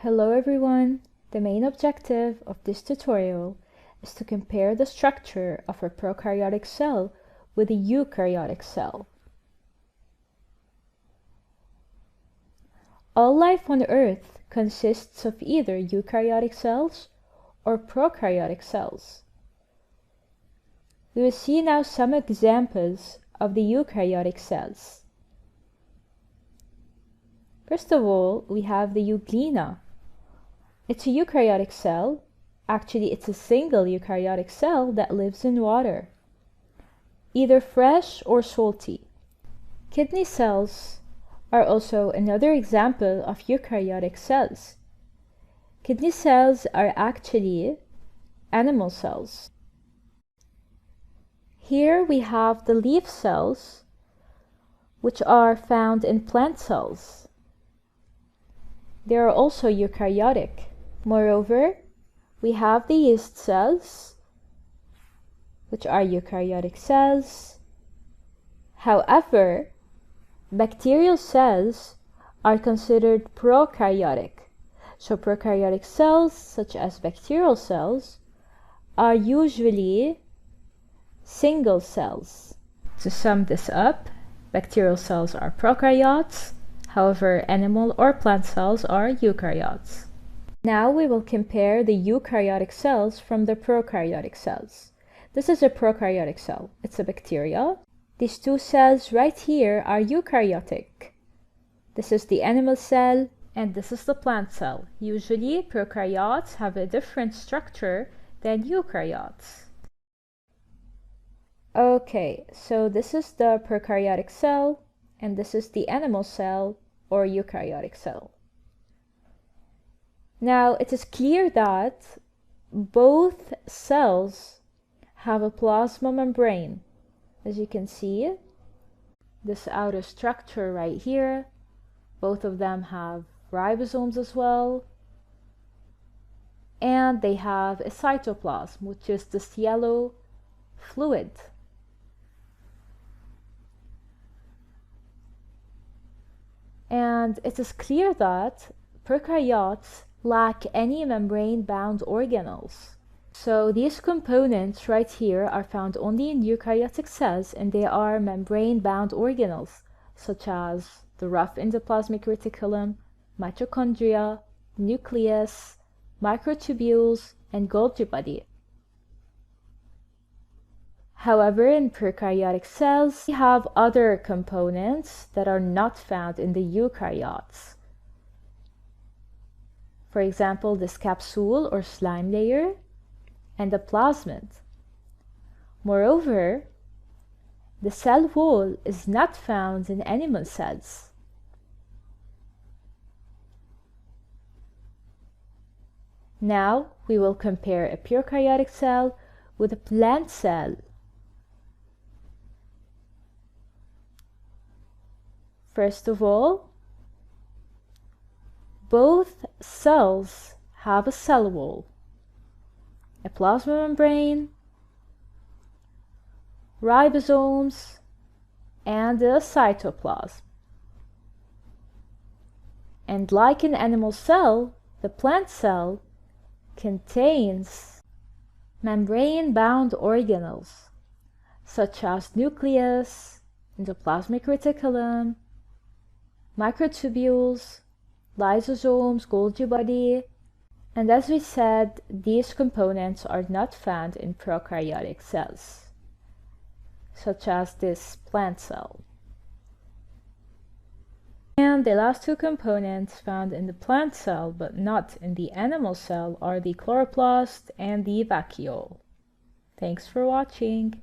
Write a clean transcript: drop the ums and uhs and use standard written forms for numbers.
Hello everyone! The main objective of this tutorial is to compare the structure of a prokaryotic cell with a eukaryotic cell. All life on Earth consists of either eukaryotic cells or prokaryotic cells. We will see now some examples of the eukaryotic cells. First of all, we have the euglena. It's a eukaryotic cell. Actually, it's a single eukaryotic cell that lives in water, either fresh or salty. Kidney cells are also another example of eukaryotic cells. Kidney cells are actually animal cells. Here we have the leaf cells, which are found in plant cells. They are also eukaryotic. Moreover, we have the yeast cells, which are eukaryotic cells. However, bacterial cells are considered prokaryotic. So prokaryotic cells, such as bacterial cells, are usually single cells. To sum this up, bacterial cells are prokaryotes. However, animal or plant cells are eukaryotes. Now we will compare the eukaryotic cells from the prokaryotic cells. This is a prokaryotic cell. It's a bacteria. These two cells right here are eukaryotic. This is the animal cell and this is the plant cell. Usually, prokaryotes have a different structure than eukaryotes. Okay, so this is the prokaryotic cell and this is the animal cell or eukaryotic cell. Now, it is clear that both cells have a plasma membrane. As you can see, this outer structure right here, both of them have ribosomes as well. And they have a cytoplasm, which is this yellow fluid. And it is clear that prokaryotes lack any membrane-bound organelles. So these components right here are found only in eukaryotic cells, and they are membrane-bound organelles, such as the rough endoplasmic reticulum, mitochondria, nucleus, microtubules, and Golgi body. However, in prokaryotic cells, we have other components that are not found in the eukaryotes. For example, this capsule or slime layer and the plasmid. Moreover, the cell wall is not found in animal cells. Now we will compare a prokaryotic cell with a plant cell. First of all, both cells have a cell wall, a plasma membrane, ribosomes, and a cytoplasm. And like an animal cell, the plant cell contains membrane-bound organelles, such as nucleus, endoplasmic reticulum, microtubules, lysosomes, Golgi body, and as we said, these components are not found in prokaryotic cells, such as this plant cell. And the last two components found in the plant cell but not in the animal cell are the chloroplast and the vacuole. Thanks for watching.